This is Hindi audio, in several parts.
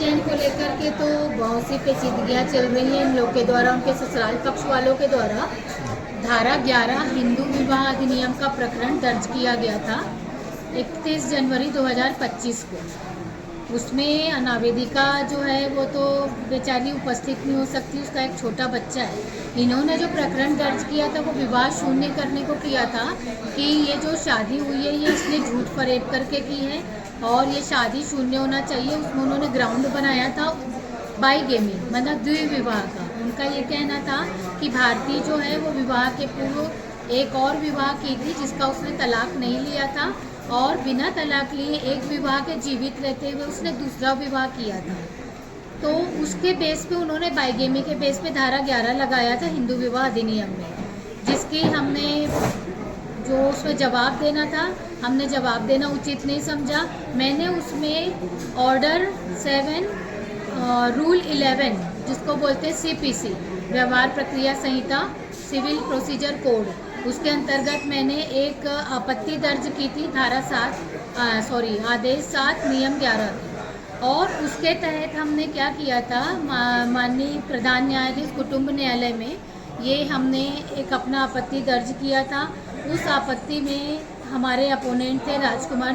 जैन को लेकर के तो बहुत सी पेचीदगियाँ चल रही हैं इन लोग के द्वारा, उनके ससुराल पक्ष वालों के द्वारा। धारा 11 हिंदू विवाह अधिनियम का प्रकरण दर्ज किया गया था 31 जनवरी 2025 को। उसमें अनावेदिका जो है वो तो बेचारी उपस्थित नहीं हो सकती, उसका एक छोटा बच्चा है। इन्होंने जो प्रकरण दर्ज किया था वो विवाह शून्य करने को किया था कि ये जो शादी हुई है ये इसने झूठ फरेब करके की है और ये शादी शून्य होना चाहिए। उसमें उन्होंने ग्राउंड बनाया था बाईगेमी मतलब द्विविवाह का। उनका ये कहना था कि भारती जो है वो विवाह के पूर्व एक और विवाह की थी जिसका उसने तलाक नहीं लिया था और बिना तलाक लिए एक विवाह के जीवित रहते हुए उसने दूसरा विवाह किया था। तो उसके बेस पे उन्होंने बाईगेमी के बेस पे धारा 11 लगाया था हिंदू विवाह अधिनियम में, जिसकी हमने जो उसमें जवाब देना था हमने जवाब देना उचित नहीं समझा। मैंने उसमें ऑर्डर 7 रूल 11 जिसको बोलते हैं CPC व्यवहार प्रक्रिया संहिता सिविल प्रोसीजर कोड, उसके अंतर्गत मैंने एक आपत्ति दर्ज की थी धारा आदेश 7 नियम 11 और उसके तहत हमने क्या किया था माननीय प्रधान न्यायाधीश कुटुंब न्यायालय में ये हमने एक अपना आपत्ति दर्ज किया था। उस आपत्ति में हमारे अपोनेंट थे राजकुमार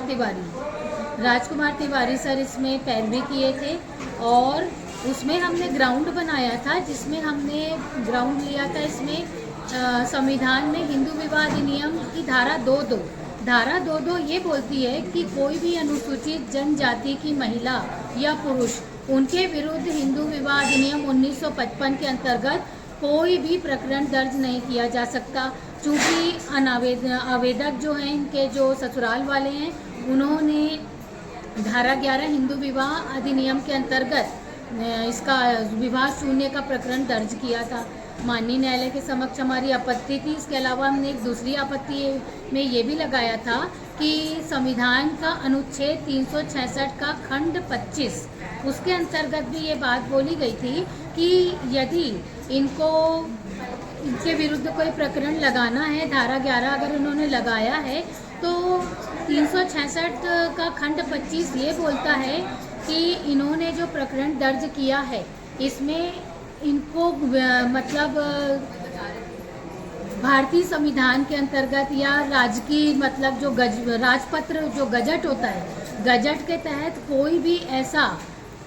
तिवारी सर इसमें पैरवी किए थे और उसमें हमने ग्राउंड बनाया था जिसमें हमने ग्राउंड लिया था इसमें संविधान में हिंदू विवाह अधिनियम की धारा 2.2 ये बोलती है कि कोई भी अनुसूचित जनजाति की महिला या पुरुष उनके विरुद्ध हिंदू विवाह अधिनियम 1955 के अंतर्गत कोई भी प्रकरण दर्ज नहीं किया जा सकता। चूँकि आवेदक जो हैं इनके जो ससुराल वाले हैं उन्होंने धारा 11 हिंदू विवाह अधिनियम के अंतर्गत इसका विवाह शून्य का प्रकरण दर्ज किया था। माननीय न्यायालय के समक्ष हमारी आपत्ति थी। इसके अलावा हमने एक दूसरी आपत्ति में ये भी लगाया था कि संविधान का अनुच्छेद 366 का खंड 25 उसके अंतर्गत भी ये बात बोली गई थी कि यदि इनके विरुद्ध कोई प्रकरण लगाना है धारा 11 अगर उन्होंने लगाया है तो 366 का खंड 25 ये बोलता है कि इन्होंने जो प्रकरण दर्ज किया है इसमें इनको मतलब भारतीय संविधान के अंतर्गत या राजकीय मतलब जो राजपत्र जो गजट होता है गजट के तहत कोई भी ऐसा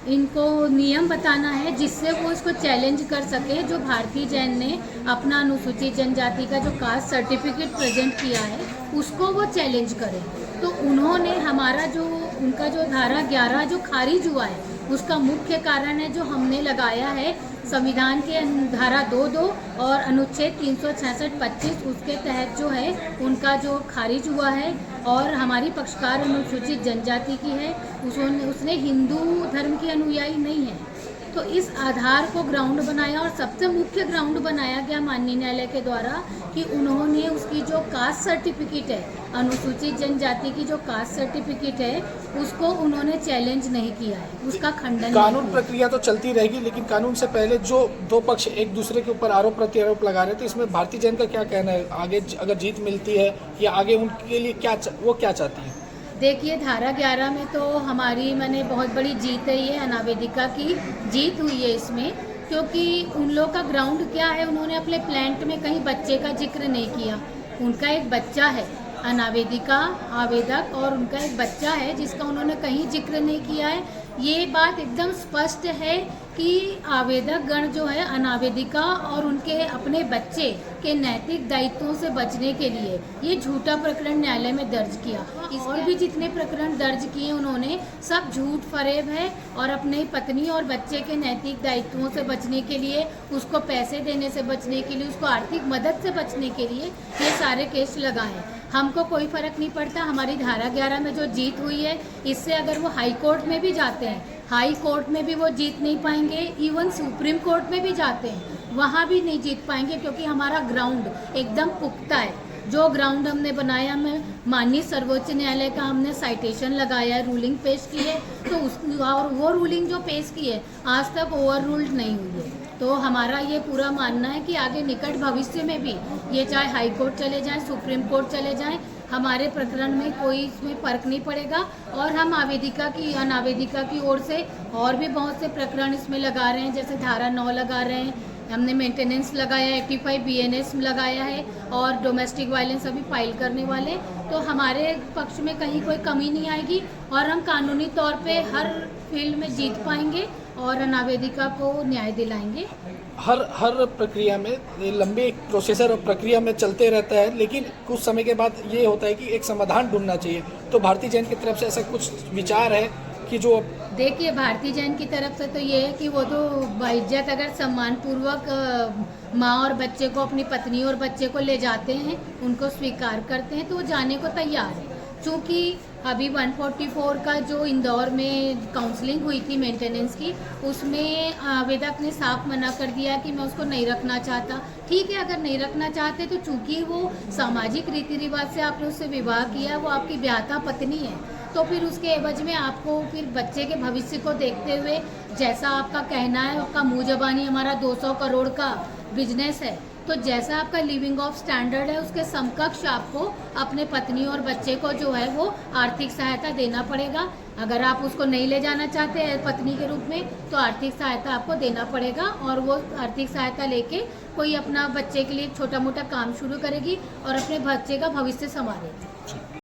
इनको नियम बताना है जिससे वो इसको चैलेंज कर सके। जो भारतीय जैन ने अपना अनुसूचित जनजाति का जो कास्ट सर्टिफिकेट प्रेजेंट किया है उसको वो चैलेंज करे। तो उन्होंने हमारा जो उनका जो धारा 11 जो खारिज हुआ है उसका मुख्य कारण है जो हमने लगाया है संविधान के धारा 2.2 और अनुच्छेद 366-25 उसके तहत जो है उनका जो खारिज हुआ है और हमारी पक्षकार अनुसूचित जनजाति की है उसने हिंदू धर्म की अनुयायी नहीं है। तो इस आधार को ग्राउंड बनाया और सबसे मुख्य ग्राउंड बनाया गया माननीय न्यायालय के द्वारा कि उन्होंने उसकी जो कास्ट सर्टिफिकेट है अनुसूचित जनजाति की जो कास्ट सर्टिफिकेट है उसको उन्होंने चैलेंज नहीं किया है, उसका खंडन कानून प्रक्रिया तो चलती रहेगी लेकिन कानून से पहले जो दो पक्ष एक दूसरे के ऊपर आरोप प्रत्यारोप लगा रहे थे इसमें भारतीय जैन का क्या कहना है? आगे अगर जीत मिलती है या आगे उनके लिए वो क्या चाहती है? देखिए धारा 11 में तो हमारी मैंने बहुत बड़ी जीत है, ये अनावेदिका की जीत हुई है इसमें, क्योंकि उन लोग का ग्राउंड क्या है उन्होंने अपने प्लांट में कहीं बच्चे का जिक्र नहीं किया। उनका एक बच्चा है अनावेदिका आवेदक और उनका एक बच्चा है जिसका उन्होंने कहीं जिक्र नहीं किया है। ये बात एकदम स्पष्ट है कि आवेदक गण जो है अनावेदिका और उनके अपने बच्चे के नैतिक दायित्वों से बचने के लिए ये झूठा प्रकरण न्यायालय में दर्ज किया। और भी जितने प्रकरण दर्ज किए उन्होंने सब झूठ फरेब है और अपनी पत्नी और बच्चे के नैतिक दायित्वों से बचने के लिए उसको पैसे देने से बचने के लिए उसको आर्थिक मदद से बचने के लिए ये सारे केस लगाए। हमको कोई फ़र्क नहीं पड़ता, हमारी धारा 11 में जो जीत हुई है इससे अगर वो हाई कोर्ट में भी जाते हैं हाई कोर्ट में भी वो जीत नहीं पाएंगे, इवन सुप्रीम कोर्ट में भी जाते हैं वहाँ भी नहीं जीत पाएंगे क्योंकि हमारा ग्राउंड एकदम पुख्ता है। जो ग्राउंड हमने बनाया में माननीय सर्वोच्च न्यायालय का हमने साइटेशन लगाया है, रूलिंग पेश की है तो और वो रूलिंग जो पेश की है आज तक ओवर रूल्ड नहीं हुई है। तो हमारा ये पूरा मानना है कि आगे निकट भविष्य में भी ये चाहे हाई कोर्ट चले जाएं सुप्रीम कोर्ट चले जाएं हमारे प्रकरण में कोई इसमें फ़र्क नहीं पड़ेगा। और हम आवेदिका की अनावेदिका की ओर से और भी बहुत से प्रकरण इसमें लगा रहे हैं, जैसे धारा 9 लगा रहे हैं, हमने मेंटेनेंस लगाया, 85 बीएनएस लगाया है और डोमेस्टिक वायलेंस अभी फाइल करने वाले। तो हमारे पक्ष में कहीं कोई कमी नहीं आएगी और हम कानूनी तौर पे हर फील्ड में जीत पाएंगे और अनावेदिका को न्याय दिलाएंगे। हर प्रक्रिया में ये लंबे प्रोसेसर और प्रक्रिया में चलते रहता है, लेकिन कुछ समय के बाद ये होता है कि एक समाधान ढूंढना चाहिए। तो भारतीय जैन की तरफ से ऐसा कुछ विचार है कि जो देखिए, भारतीय जैन की तरफ से तो ये है कि वो तो बाइज्जत अगर सम्मानपूर्वक माँ और बच्चे को, अपनी पत्नी और बच्चे को ले जाते हैं, उनको स्वीकार करते हैं, तो वो जाने को तैयार है। चूँकि अभी 144 का जो इंदौर में काउंसलिंग हुई थी मेंटेनेंस की, उसमें आवेदक ने साफ मना कर दिया कि मैं उसको नहीं रखना चाहता। ठीक है, अगर नहीं रखना चाहते तो चूँकि वो सामाजिक रीति रिवाज से आपने उससे विवाह किया, वो आपकी ब्याहता पत्नी है, तो फिर उसके एवज में आपको फिर बच्चे के भविष्य को देखते हुए, जैसा आपका कहना है, आपका मुँह ज़बानी हमारा 200 करोड़ का बिजनेस है, तो जैसा आपका लिविंग ऑफ स्टैंडर्ड है, उसके समकक्ष आपको अपने पत्नी और बच्चे को जो है वो आर्थिक सहायता देना पड़ेगा। अगर आप उसको नहीं ले जाना चाहते हैं पत्नी के रूप में, तो आर्थिक सहायता आपको देना पड़ेगा और वो आर्थिक सहायता लेके कोई अपना बच्चे के लिए छोटा मोटा काम शुरू करेगी और अपने बच्चे का भविष्य संभालेगी।